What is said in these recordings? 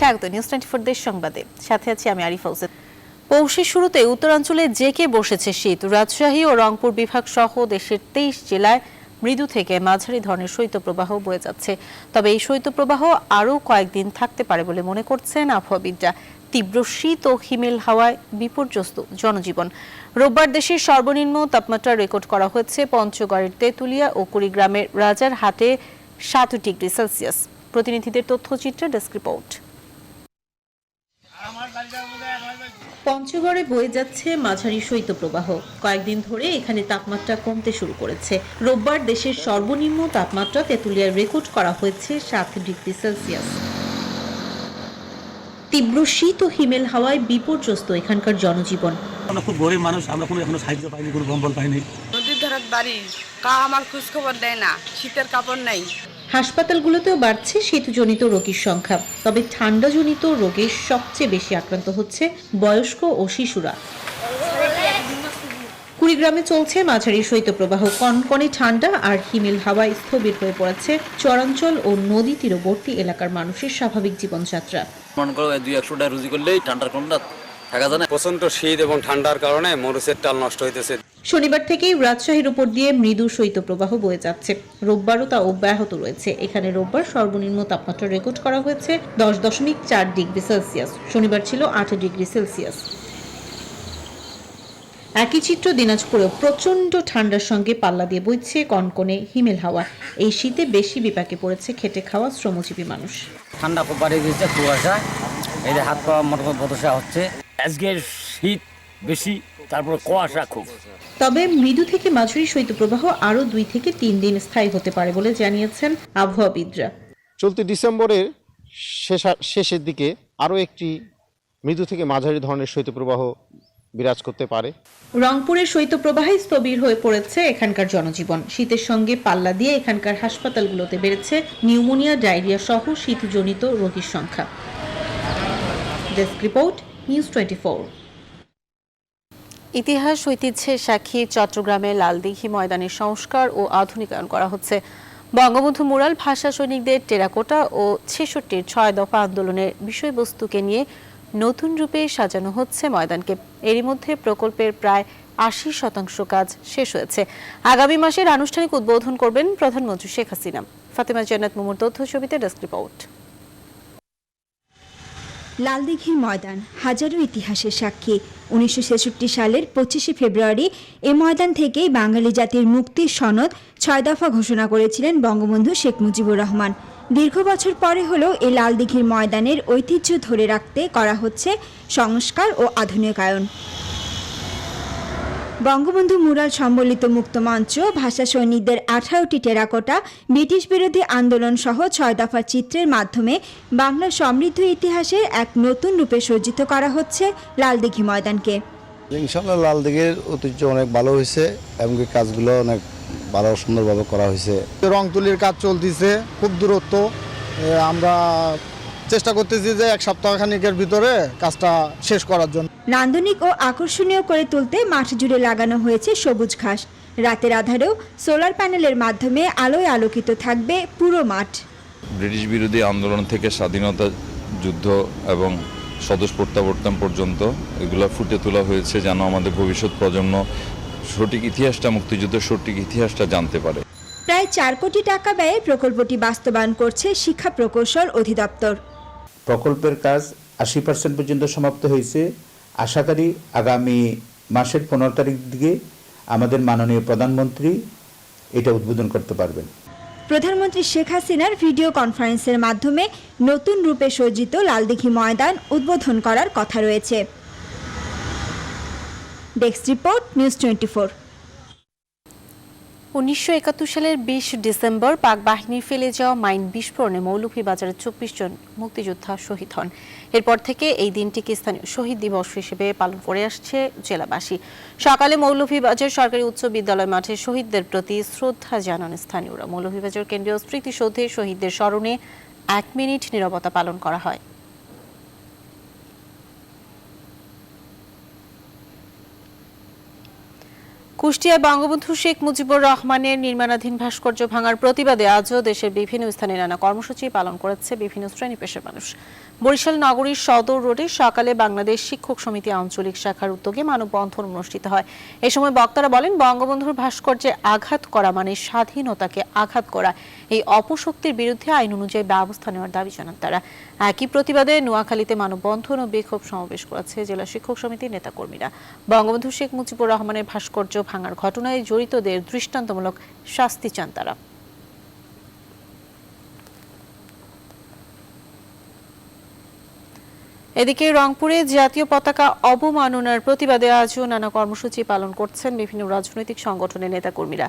স্বাগত নিউজ 24 দেশ সংবাদে। সাথে আছি আমি আরিফা হোসেন। পৌষের শুরুতে উত্তরাঞ্চলে জেঁকে বসেছে শীত। রাজশাহী ও রংপুর বিভাগ সহ দেশের 23 জেলায় মৃদু থেকে মাঝারি ধরনের শৈত্যপ্রবাহ বয়ে যাচ্ছে। তবে এই শৈত্যপ্রবাহ আরও কয়েকদিন থাকতে পারে বলে মনে করছেন আবহাওয়াবিদরা। তীব্র শীত ও হিমেল হাওয়ায় বিপর্যস্ত জনজীবন। রোববার দেশের সর্বনিম্ন তাপমাত্রা রেকর্ড করা হয়েছে পঞ্চগড়ের তেঁতুলিয়া ও কুড়িগ্রামের রাজারহাটে 7 ডিগ্রি সেলসিয়াস। প্রতিনিধিদের তথ্যচিত্রে ডেস্ক রিপোর্ট। পঞ্চগড়ে বয়ে যাচ্ছে মাঝারি শৈত্যপ্রবাহ। কয়েকদিন ধরে এখানে তাপমাত্রা কমতে শুরু করেছে। রোববার দেশের সর্বনিম্ন তাপমাত্রা তেঁতুলিয়ায় রেকর্ড করা হয়েছে 7 ডিগ্রি সেলসিয়াস। তীব্র শীত ও হিমেল হাওয়ায় বিপর্যস্ত এখানকার জনজীবন। আমরা খুব গরিব মানুষ, আমরা এখনো সাহায্য পাইনি, কোনো কম্বল পাইনি। নদীর ধারের বাড়ি, আমার খোঁজ খবর দেয় না, শীতের কাপড় নেই। হাসপাতালগুলোতেও বাড়ছে শীতজনিত রোগীর সংখ্যা। তবে ঠান্ডাজনিত রোগে সবচেয়ে বেশি আক্রান্ত হচ্ছে বয়স্ক ও শিশুরা। কুড়িগ্রামে চলছে মাঝারি শৈত্যপ্রবাহ। কনকনে ঠান্ডা আর হিমেল হাওয়ায় স্থবির হয়ে পড়েছে চরাঞ্চল ও নদী তীরবর্তী এলাকার মানুষের স্বাভাবিক জীবনযাত্রা। মনে করো 200-100 রুজি করলেই ঠান্ডার কোনটা থাকা যায় না। প্রচন্ড শীত এবং ঠান্ডার কারণে মরিচের ডাল নষ্ট হইতেছে। শনিবার থেকেই রাজশাহীর উপর দিয়ে মৃদু শৈত্যপ্রবাহ বয়ে যাচ্ছে। রোববারও তা অব্যাহত রয়েছে। এখানে রোববার সর্বনিম্ন তাপমাত্রা রেকর্ড করা হয়েছে 10.4 ডিগ্রি সেলসিয়াস। শনিবার ছিল 8 ডিগ্রি সেলসিয়াস। একই চিত্র দিনাজপুরেও। প্রচন্ড ঠান্ডার সঙ্গে পাল্লা দিয়ে বইছে কনকনে হিমেল হাওয়া। এই শীতে বেশি বিপাকে পড়েছে খেটে খাওয়া শ্রমজীবী মানুষ। ঠান্ডা খুব বাড়িয়ে দিয়েছে, কুয়াশা, এই যে হাত পা মোটামুটি বদশা হচ্ছে। আজকের শীত বেশি, তারপর কুয়াশা খুব। তবে মৃদু থেকে মাঝারি শৈত্যপ্রবাহ আরও 2 থেকে 3 দিন স্থায়ী হতে পারে বলে জানিয়েছেন আবহাওয়াবিদরা। চলতি ডিসেম্বরের শেষের দিকে আরও একটি মৃদু থেকে মাঝারি ধরনের শৈত্যপ্রবাহ বিরাজ করতে পারে। রংপুরের শৈত্যপ্রবাহে স্থবির হয়ে পড়েছে এখানকার জনজীবন। শীতের সঙ্গে পাল্লা দিয়ে এখানকার হাসপাতালগুলোতে বেড়েছে নিউমোনিয়া, ডায়রিয়া সহ শীতজনিত রোগীর সংখ্যা। Desk report, news 24। ইতিহাস ঐতিহ্যের সাক্ষী চট্টগ্রামে লালদিঘি ময়দানের সংস্কার ও আধুনিকায়ন করা হচ্ছে। বঙ্গবন্ধু মুরাল, ভাষা সৈনিকদের টেরাকোটা ও 66-র 6 দফা আন্দোলনের বিষয়বস্তুকে নিয়ে নতুন রূপে সাজানো হচ্ছে ময়দানকে। এরই মধ্যে প্রকল্পের প্রায় 80% কাজ শেষ হয়েছে। আগামী মাসের আনুষ্ঠানিক উদ্বোধন করবেন প্রধানমন্ত্রী শেখ হাসিনা। ফাতেমা জান্নাত মুমুর তথ্য ছবিতে ডেস্ক রিপোর্ট। লালদিঘির ময়দান হাজারো ইতিহাসের সাক্ষী। 1966 সালের 25 ফেব্রুয়ারি এ ময়দান থেকেই বাঙালি জাতির মুক্তির সনদ 6 দফা ঘোষণা করেছিলেন বঙ্গবন্ধু শেখ মুজিবুর রহমান। দীর্ঘ বছর পরে হলেও এই লালদিঘির ময়দানের ঐতিহ্য ধরে রাখতে করা হচ্ছে সংস্কার ও আধুনিকায়ন। বঙ্গবন্ধু মুরাল সম্বলিত মুক্তমঞ্চ, ভাষা সৈনিকদের 18টি টেরাকোটা, ব্রিটিশ বিরোধী আন্দোলন সহ 6 দফা চিত্রের মাধ্যমে বাংলার সমৃদ্ধ ইতিহাসের এক নতুন রূপে সজ্জিত করা হচ্ছে লালদিঘি ময়দানকে। ইনশাআল্লাহ লালদিঘির ঐতিহ্য অনেক ভালো হয়েছে এবং কাজগুলো অনেক ভালো সুন্দরভাবে করা হয়েছে। রং তুলির কাজ চলতেছে, খুব দূরত্ব। আমরা চেষ্টা করতেছি যে 1 সপ্তাহ খানিকের ভিতরে কাজটা শেষ করার জন্য। নান্দনিক ও আকর্ষণীয় করে তুলতে মাঠ জুড়ে লাগানো হয়েছে সবুজ ঘাস। রাতের আধারেও সোলার প্যানেলের মাধ্যমে আলোয় আলোকিত থাকবে পুরো মাঠ। ব্রিটিশ বিরোধী আন্দোলন থেকে স্বাধীনতা যুদ্ধ এবং স্বদেশ প্রত্যাবর্তন পর্যন্ত এগুলো ফুটে তোলা হয়েছে, যেন আমাদের ভবিষ্যৎ প্রজন্ম সঠিক ইতিহাসটা, মুক্তিযুদ্ধের সঠিক ইতিহাসটা জানতে পারে। প্রায় 4 কোটি টাকা ব্যয়ে প্রকল্পটি বাস্তবায়ন করছে শিক্ষা প্রকৌশল অধিদপ্তর। প্রকল্পের কাজ 80% পর্যন্ত সমাপ্ত হয়েছে। আশা করি আগামী মাসের 15 তারিখ দিকে আমাদের মাননীয় প্রধানমন্ত্রী এটা উদ্বোধন করতে পারবেন। প্রধানমন্ত্রী শেখ হাসিনার ভিডিও কনফারেন্সের মাধ্যমে নতুন রূপে সজ্জিত লালদিঘি ময়দান উদ্বোধন করার কথা রয়েছে। Desk report, news 24। 1971 সালের 20 ডিসেম্বর পাক বাহিনীর ফেলে যাওয়া মাইন বিস্ফোরণে মৌলভীবাজারের 24 জন মুক্তিযোদ্ধা শহীদ হন। এরপর থেকে এই দিনটিকে স্থানীয় শহীদ দিবস হিসেবে পালন করে আসছে জেলাবাসী। সকালে মৌলভীবাজার সরকারি উচ্চ বিদ্যালয় মাঠে শহীদদের প্রতি শ্রদ্ধা জানান স্থানীয়রা। মৌলভীবাজার কেন্দ্রীয় স্মৃতিসৌধে শহীদদের স্মরণে 1 মিনিট নীরবতা পালন করা হয়। কুষ্টিয়ায় বঙ্গবন্ধু শেখ মুজিবুর রহমানের নির্মাণাধীন ভাস্কর্য ভাঙার প্রতিবাদে আজও দেশের বিভিন্ন স্থানে নানা কর্মসূচি পালন করেছে বিভিন্ন শ্রেণী পেশার মানুষ। বরিশাল নগরীর সদর রোডে সকালে বাংলাদেশ শিক্ষক সমিতি আঞ্চলিক শাখার উদ্যোগে মানববন্ধন অনুষ্ঠিত হয়। এ সময় বক্তারা বলেন, বঙ্গবন্ধুর ভাস্কর্যে আঘাত করা মানে স্বাধীনতাকে আঘাত করা। এই অপশক্তির বিরুদ্ধে আইন অনুযায়ী ব্যবস্থা নেওয়ার দাবি জানান তারা। একই প্রতিবাদে নোয়াখালীতে মানববন্ধন ও বিক্ষোভ সমাবেশ করেছে জেলা শিক্ষক সমিতির নেতাকর্মীরা। বঙ্গবন্ধু শেখ মুজিবুর রহমানের ভাস্কর্য ভাঙার ঘটনায় জড়িতদের দৃষ্টান্তমূলক শাস্তি চান তারা। এদিকে রংপুরে জাতীয় পতাকা অবমাননার প্রতিবাদে আজও নানা কর্মসূচি পালন করছেন বিভিন্ন রাজনৈতিক সংগঠনের নেতাকর্মীরা।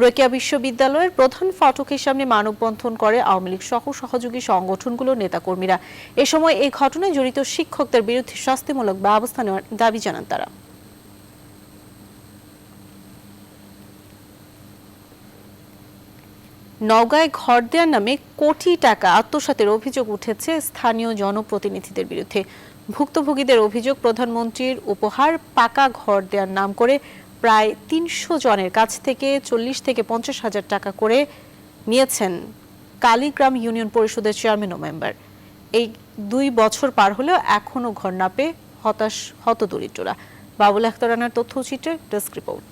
রোকেয়া বিশ্ববিদ্যালয়ের প্রধান ফটকের সামনে মানববন্ধন করে আওয়ামী লীগ সহ সহযোগী সংগঠনগুলোর নেতাকর্মীরা। এ সময় এই ঘটনায় জড়িত শিক্ষকদের বিরুদ্ধে শাস্তিমূলক ব্যবস্থা নেওয়ার দাবি জানান তারা। নওগাঁয় ঘর দেওয়ার নামে কোটি টাকা আত্মসাতের অভিযোগ উঠেছে স্থানীয় জনপ্রতিনিধিদের বিরুদ্ধে। ভুক্তভোগীদের অভিযোগ, প্রধানমন্ত্রীর উপহার পাকা ঘর দেওয়ার নাম করে প্রায় ৩০০ জনের কাছ থেকে ৪০ থেকে ৫০ হাজার টাকা করে নিয়েছেন কালীগ্রাম ইউনিয়ন পরিষদের চেয়ারম্যান ও মেম্বার। এই ২ বছর পার হলেও এখনও ঘর না পেয়ে হতাশ হতদরিদ্ররা। বাবুল আখতার রানার তথ্যচিত্রে ডেস্ক রিপোর্ট।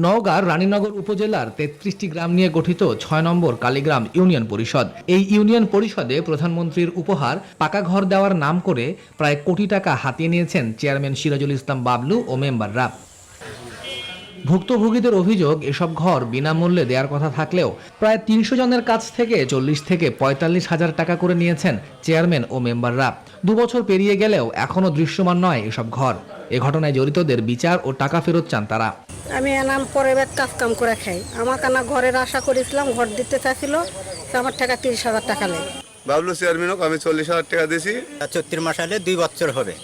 নওগাঁর রানীনগর উপজেলার ৩৩টি গ্রাম নিয়ে গঠিত ৬ নম্বর কালীগ্রাম ইউনিয়ন পরিষদ। এই ইউনিয়ন পরিষদে প্রধানমন্ত্রীর উপহার পাকা ঘর দেওয়ার নাম করে প্রায় কোটি টাকা হাতিয়ে নিয়েছেন চেয়ারম্যান সিরাজুল ইসলাম বাবলু ও মেম্বাররা। ভুক্তভোগীদের অভিযোগ, এসব ঘর বিনামূল্যে দেওয়ার কথা থাকলেও প্রায় ৩০০ জনের কাছ থেকে ৪০ থেকে ৪৫ হাজার টাকা করে নিয়েছেন চেয়ারম্যান ও মেম্বাররা। ২ বছর পেরিয়ে গেলেও এখনও দৃশ্যমান নয় এসব ঘর। এ ঘটনায় জড়িতদের বিচার ও টাকা ফেরত চান তারা। আমি এনাম পরে কাজ কাম করে খাই, আমার কানা ঘরের আশা করেছিলাম, ঘর দিতে চাইছিল, আমার টাকা ৩০,০০০ টাকা নেই। বাবলু চেয়ারম্যান আমি ৪০,০০০ টাকা দিয়েছি। ৩৪ মাস হলে 2 বছর হবে,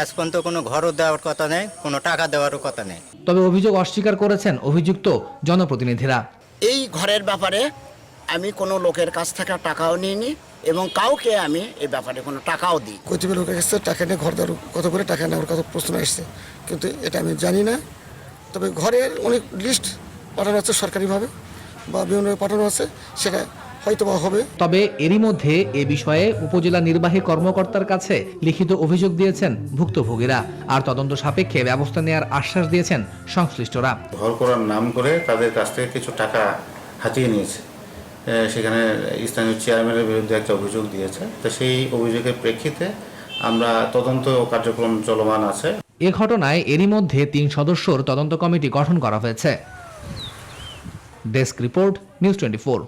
আজ পর্যন্ত কোনো ঘরও দেওয়ার কথা নেই, কোনো টাকা দেওয়ারও কথা নেই। তবে অভিযোগ অস্বীকার করেছেন অভিযুক্ত জনপ্রতিনিধিরা। এই ঘরের ব্যাপারে আমি কোনো লোকের কাছ থেকে টাকাও নিইনি এবং কাউকে আমি এই ব্যাপারে কোনো টাকাও দিই। কতিপয় লোকের কাছে টাকা নিয়ে ঘর দেওয়ার কত করে টাকা নেওয়ার কত প্রশ্ন আসছে, কিন্তু এটা আমি জানি না। তবে ঘরের অনেক লিস্ট পাঠানো হচ্ছে সরকারিভাবে বা বিভিন্নভাবে পাঠানো হচ্ছে, সেটা হয়তো বা হবে। তবে এরই মধ্যে এ বিষয়ে উপজেলা নির্বাহী কর্মকর্তার কাছে লিখিত অভিযোগ দিয়েছেন ভুক্তভোগীরা, আর তদন্ত সাপেক্ষে ব্যবস্থা নেওয়ার আশ্বাস দিয়েছেন সংশ্লিষ্টরা। ঘর করার নাম করে তাদের কাছ থেকে কিছু টাকা হাতিয়ে নিয়েছে, সেখানে স্থানীয় চেয়ারম্যানের বিরুদ্ধে একটা অভিযোগ দিয়েছে। তো সেই অভিযোগের প্রেক্ষিতে আমরা তদন্ত কার্যক্রম চলমান আছে। এ ঘটনায় এরই মধ্যে ৩ সদস্যর তদন্ত কমিটি গঠন করা হয়েছে। Desk report, news 24।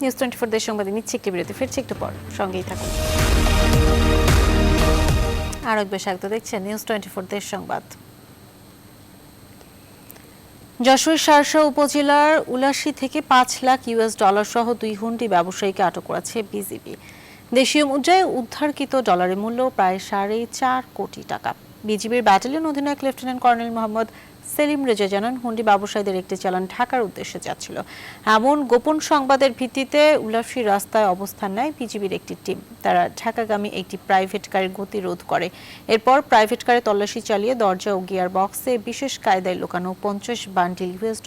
নিউজ 24 দেশ সংবাদে নিচ্ছে একটি বিরতি, ফিরছে একটু পর, সঙ্গেই থাকুন। আর একবার স্বাগত, দেখছেন নিউজ 24 দেশ সংবাদ। যশোরের শার্শা উপজেলার উলাশী থেকে $5,00,000 সহ 2 হুন্ডি ব্যবসায়ীকে আটক করেছে বিজিবি। দেশীয় মুদ্রায় উদ্ধারকৃত ডলারের মূল্য প্রায় 4.5 কোটি টাকা। বিজিবির ব্যাটালিয়ন অধিনায়ক লেফটেন্যান্ট কর্নেল মোহাম্মদ সেলিম রেজা জানান, হুন্ডি ব্যবসায়ীদের একটি চালান ঢাকার উদ্দেশ্যে যাচ্ছিল। এমন গোপন সংবাদের ভিত্তিতে উলাশী রাস্তায় অবস্থান নেয় বিজিবির একটি টিম। তারা ঢাকাগামী একটি প্রাইভেট কারের গতিরোধ করে। এরপর প্রাইভেট কারে তল্লাশি চালিয়ে দরজা ও গিয়ার বক্সে বিশেষ কায়দায় লুকানো 50 বান্ডিল $US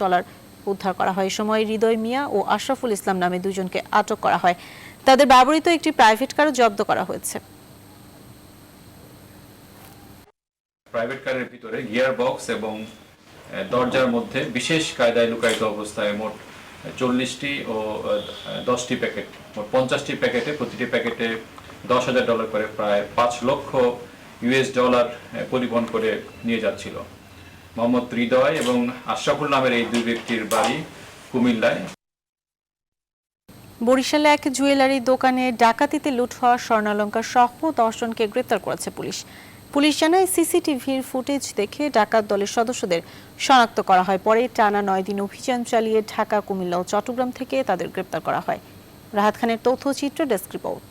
উদ্ধার করা হয়। এই সময় হৃদয় মিয়া ও আশরাফুল ইসলাম নামে 2 জনকে আটক করা হয়। তাদের ব্যবহৃত একটি প্রাইভেট কারও জব্দ করা হয়েছে। প্রাইভেট কারের ভিতরে গিয়ার বক্স এবং দরজার মধ্যে বিশেষ কায়দায় লুকায়িত অবস্থায় মোট 40টি ও 10টি প্যাকেট, মোট 50টি প্যাকেটে, প্রতিটি প্যাকেটে $10,000 করে প্রায় $5,00,000 পরিবহন করে নিয়ে যাচ্ছিল। মোহাম্মদ হৃদয় এবং আশরাফুল নামের এই 2 ব্যক্তির বাড়ি কুমিল্লায়। বরিশালে এক জুয়েলারি দোকানে ডাকাতিতে লুট হওয়া স্বর্ণালংকার সহ 10 জনকে গ্রেপ্তার করেছে পুলিশ। পুলিশ জানায়, সিসিটিভির ফুটেজ দেখে ডাকাত দলের সদস্যদের শনাক্ত করা হয়। পরে টানা 9 দিন অভিযান চালিয়ে ঢাকা, কুমিল্লা ও চট্টগ্রাম থেকে তাদের গ্রেপ্তার করা হয়। রাহাত খানের তথ্যচিত্র, ডেস্ক রিপোর্ট।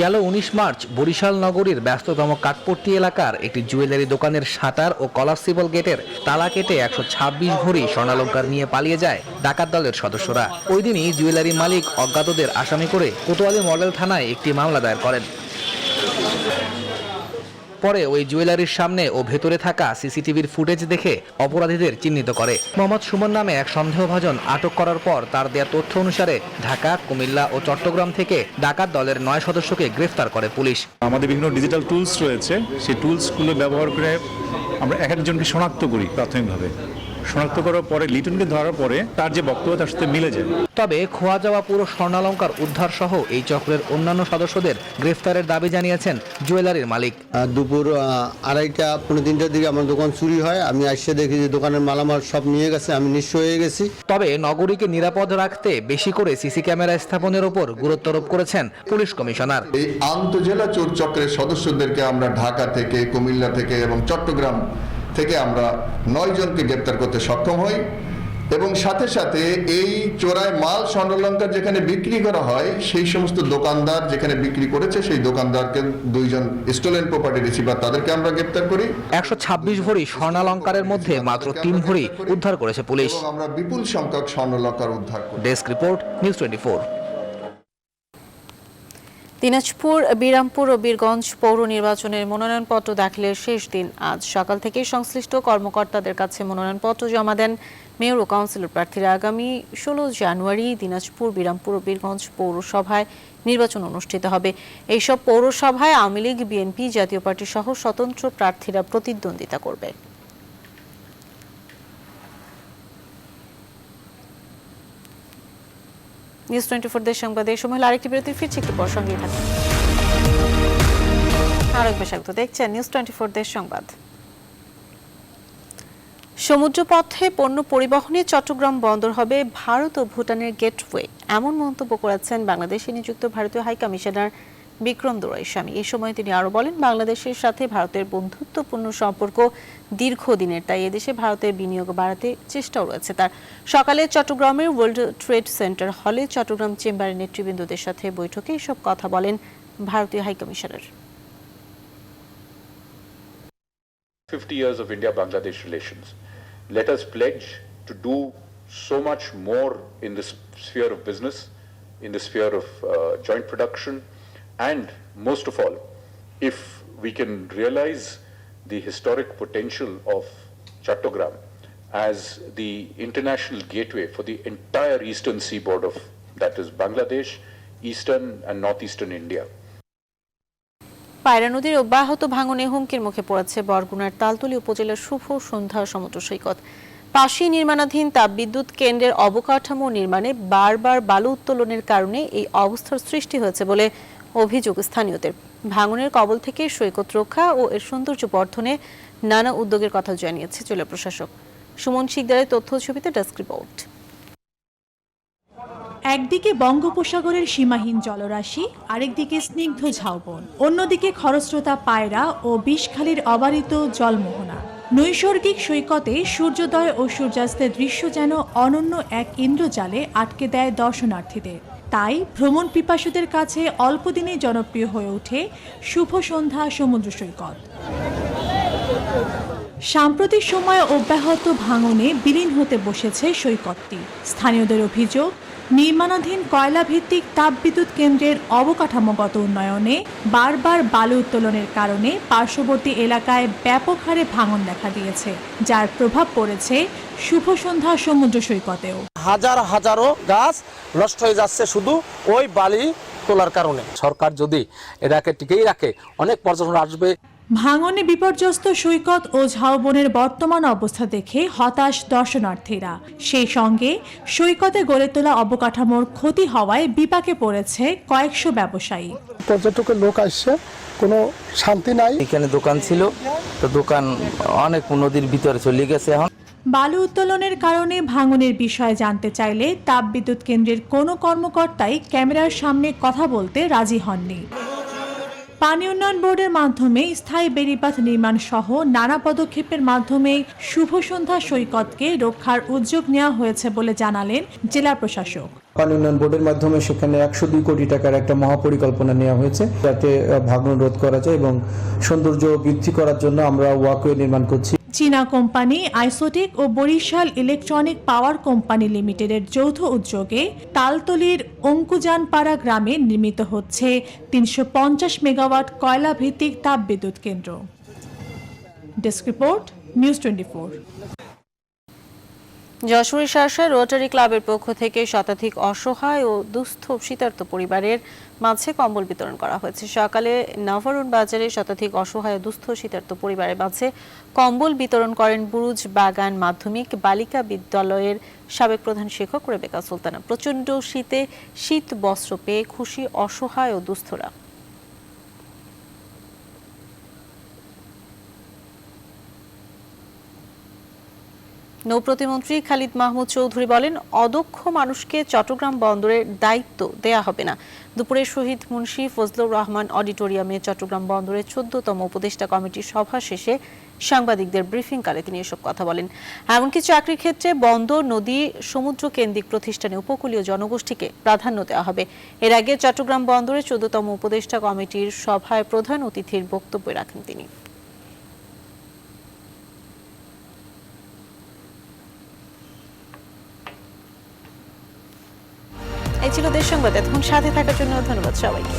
গেল 19 মার্চ বরিশাল নগরীর ব্যস্ততম কাকপট্টি এলাকার একটি জুয়েলারি দোকানের শাটার ও কলাপসিবল গেটের তালা কেটে 126 ভরি স্বর্ণালংকার নিয়ে পালিয়ে যায় ডাকাত দলের সদস্যরা। ওই দিনই জুয়েলারি মালিক অজ্ঞাতদের আসামি করে কোতোয়ালি মডেল থানায় একটি মামলা দায়ের করেন। পরে ওই জুয়েলারির সামনে ও ভেতরে থাকা সিসিটিভির ফুটেজ দেখে অপরাধীদের চিহ্নিত করে। মোহাম্মদ সুমন নামে এক সন্দেহভাজন আটক করার পর তার দেয়া তথ্য অনুসারে ঢাকা, কুমিল্লা ও চট্টগ্রাম থেকে ডাকাত দলের 9 সদস্যকে গ্রেফতার করে পুলিশ। আমাদের বিভিন্ন ডিজিটাল টুলস রয়েছে, সেই টুলসগুলো ব্যবহার করে আমরা এক একজনকে শনাক্ত করি। প্রাথমিকভাবে শনাক্ত করার পরে লিটনকে ধরার পরে তার যে বক্তব্য তার সাথে মিলে যায়। তবে খোয়া যাওয়া পুরো স্বর্ণালঙ্কার উদ্ধার সহ এই চক্রের অন্যান্য সদস্যদের গ্রেফতারের দাবি জানিয়েছেন জুয়েলারির মালিক। দুপুর 2:30 পৌনে 3টার দিকে আমার দোকান চুরি হয়। আমি এসে দেখি যে দোকানের মালামাল সব নিয়ে গেছে, আমি নিঃস্ব হয়ে গেছি। তবে নগরীকে নিরাপদ রাখতে বেশি করে সিসি ক্যামেরা স্থাপনের উপর গুরুত্ব আরোপ করেছেন পুলিশ কমিশনার। এই আন্তজেলা চোর চক্রের সদস্যদেরকে আমরা ঢাকা থেকে, কুমিল্লা থেকে এবং চট্টগ্রাম থেকে আমরা 9 জনকে গ্রেপ্তার করতে সক্ষম হই এবং সাথে সাথে এই চোরাই মাল স্বর্ণালঙ্কার যেখানে বিক্রি করা হয় সেই সমস্ত দোকানদার যেখানে বিক্রি করেছে সেই দোকানদারকে 2 জন স্টোলেন প্রপার্টি রিসিভার তাদেরকে আমরা গ্রেপ্তার করি। 126 ভরি স্বর্ণালঙ্কারের মধ্যে মাত্র 3 ভরি উদ্ধার করেছে পুলিশ। আমরা বিপুল সংখ্যক স্বর্ণালঙ্কার উদ্ধার করি। Desk report, news 24। Dinajpur, Birampur ও বীরগঞ্জ পৌর নির্বাচনের মনোনয়নপত্র দাখিলের শেষ দিন আজ সকাল থেকে সংশ্লিষ্ট কর্মকর্তাদের কাছে মনোনয়নপত্র জমা দেন মেয়র ও কাউন্সিলর প্রার্থীরা। আগামী 16 জানুয়ারি দিনাজপুর, বিরামপুর ও বীরগঞ্জ পৌরসভায় নির্বাচন অনুষ্ঠিত হবে। এইসব পৌরসভায় আওয়ামী লীগ, বিএনপি, জাতীয় পার্টি সহ স্বতন্ত্র প্রার্থীরা প্রতিদ্বন্দ্বিতা করবে। নিউজ 24 দেশ সংবাদে সময় আরেকটি বিরতির ফিরছি, একটু পর সঙ্গেই থাকুন। আরেকবার স্বাগত, দেখছেন নিউজ 24 দেশ সংবাদ। সমুদ্রপথে পণ্য পরিবহনে চট্টগ্রাম বন্দর হবে ভারত ও ভুটানের গেটওয়ে, এমন মন্তব্য করেছেন বাংলাদেশে নিযুক্ত ভারতীয় হাই কমিশনার বিক্রম দোরাইস্বামী। এই সময় তিনি আরো বলেন, বাংলাদেশের সাথে ভারতের বন্ধুত্বপূর্ণ সম্পর্ক দীর্ঘদিনের, তাই এদেশে ভারতের বিনিয়োগ বাড়াতে চেষ্টাও রয়েছে তার। সকালে চট্টগ্রামের ওয়ার্ল্ড ট্রেড সেন্টার হলে চট্টগ্রাম চেম্বারের নেতৃবৃন্দদের সাথে বৈঠকে এসব কথা বলেন ভারতীয় high commissioner. 50 years of India-Bangladesh relations. Let us pledge to do so much more in the sphere of business, in the sphere of joint production, and most of all, if we can realize the historic potential of Chattogram as the international gateway for the entire eastern seaboard of, that is Bangladesh, eastern and northeastern India. পায়রা নদীর অব্যাহত ভাঙনে হুমকির মুখে পড়েছে বরগুনার তালতলী উপজেলার শুভ সন্ধ্যা সমুদ্র সৈকত। পাশেই নির্মাণাধীন তাপবিদ্যুৎ কেন্দ্রের অবকাঠামো নির্মাণে বারবার বালু উত্তোলনের কারণে এই অবস্থার সৃষ্টি হয়েছে বলে অভিযোগ স্থানীয়দের। ভাঙনের কবল থেকে সৈকত রক্ষা ও এর সৌন্দর্য বর্ধনে নানা উদ্যোগের কথা জানিয়েছে জেলা প্রশাসক। সুমন শিকদারের তথ্য ছবিতে ডেস্ক রিপোর্ট। একদিকে বঙ্গোপসাগরের সীমাহীন জলরাশি, আরেকদিকে স্নিগ্ধ ঝাউবন, অন্যদিকে খরস্রোতা পায়রা ও বিষখালীর অবারিত জলমোহনা। নৈসর্গিক সৈকতে সূর্যোদয় ও সূর্যাস্তের দৃশ্য যেন অনন্য এক ইন্দ্রজালে আটকে দেয় দর্শনার্থীদের। তাই ভ্রমণ পিপাসুদের কাছে অল্প দিনেই জনপ্রিয় হয়ে ওঠে শুভ সন্ধ্যা সমুদ্র সৈকত। সাম্প্রতিক সময়ে অব্যাহত ভাঙনে বিলীন হতে বসেছে সৈকতটি। স্থানীয়দের অভিযোগ, নির্মাণাধীন কয়লাভিত্তিক তাপবিদ্যুৎ কেন্দ্রের অবকাঠামোগত উন্নয়নে বারবার বালু উত্তোলনের কারণে পার্শ্ববর্তী এলাকায় ব্যাপক হারে ভাঙন দেখা দিয়েছে, যার প্রভাব পড়েছে শুভ সন্ধ্যা সমুদ্র সৈকতেও। হাজারো গাছ নষ্ট হয়ে যাচ্ছে শুধু ওই বালি তোলার কারণে। সরকার যদি এটাকে টিকেই রাখে, অনেক পর্যটন আসবে। ভাঙনে বিপর্যস্ত সৈকত ও ঝাউবনের বর্তমান অবস্থা দেখে হতাশ দর্শনার্থীরা। সেই সঙ্গে সৈকতে গড়ে তোলা অবকাঠামোর ক্ষতি হওয়ায় বিপাকে পড়েছে কয়েকশো ব্যবসায়ী। পর্যটকের লোক আসছে, কোনো শান্তি নাই। এখানে দোকান ছিল, তো দোকান অনেক নদীর ভিতরে চলে গেছে। এখন বালু উত্তোলনের কারণে ভাঙনের বিষয়ে জানতে চাইলে তাপবিদ্যুৎ কেন্দ্রের কোনো কর্মকর্তাই ক্যামেরার সামনে কথা বলতে রাজি হননি। পানি উন্নয়ন বোর্ডের মাধ্যমে স্থায়ী বেড়িবাঁধ নির্মাণ সহ নানা পদক্ষেপের মাধ্যমে শুভ সন্ধ্যা সৈকতকে রক্ষার উদ্যোগ নেওয়া হয়েছে বলে জানালেন জেলা প্রশাসক। পানি উন্নয়ন বোর্ডের মাধ্যমে সেখানে 102 কোটি টাকার একটা মহাপরিকল্পনা নেওয়া হয়েছে, যাতে ভাঙন রোধ করা যায় এবং সৌন্দর্য বৃদ্ধি করার জন্য আমরা ওয়াকওয়ে নির্মাণ করছি। চীনা কোম্পানি আইসোটেক ও বরিশাল ইলেকট্রনিক পাওয়ার কোম্পানি লিমিটেডের যৌথ উদ্যোগে তালতলীর অঙ্কুজানপাড়া গ্রামে নির্মিত হচ্ছে 350 মেগাওয়াট কয়লা ভিত্তিক তাপবিদ্যুৎ কেন্দ্র। Desk report, news 24। যশোরের শাসায় রোটারি ক্লাবের পক্ষ থেকে শতাধিক অসহায় ও দুস্থ শীতার্ত পরিবারের মাঝে কম্বল বিতরণ করা হয়েছে। সকালে নভরুন বাজারে শতাধিক অসহায় ও দুস্থ শীতার্ত পরিবারের মাঝে কম্বল বিতরণ করেন বুরুজ বাগান মাধ্যমিক বালিকা বিদ্যালয়ের সাবেক প্রধান শিক্ষক রেবেকা সুলতানা। প্রচণ্ড শীতে শীত বস্ত্র পেয়ে খুশি অসহায় ও দুস্থরা। নৌ প্রতিমন্ত্রী খালিদ মাহমুদ চৌধুরী বলেন, অদক্ষ মানুষকে চট্টগ্রাম বন্দরের দায়িত্ব দেয়া হবে না। দুপুরে শহীদ মুন্সি ফজলুর রহমান অডিটোরিয়ামে চট্টগ্রাম বন্দরের 14তম উপদেষ্টা কমিটির সভা শেষে সাংবাদিকদের ব্রিফিংকালে তিনি এসব কথা বলেন। এমনকি চাকরির ক্ষেত্রে বন্দর, নদী, সমুদ্র কেন্দ্রিক প্রতিষ্ঠানে উপকূলীয় জনগোষ্ঠীকে প্রাধান্য দেওয়া হবে। এর আগে চট্টগ্রাম বন্দরের 14তম উপদেষ্টা কমিটির সভায় প্রধান অতিথির বক্তব্য রাখেন তিনি। এই ছিল দেশ সংবাদ। এখন সাথে থাকার জন্য ধন্যবাদ সবাইকে।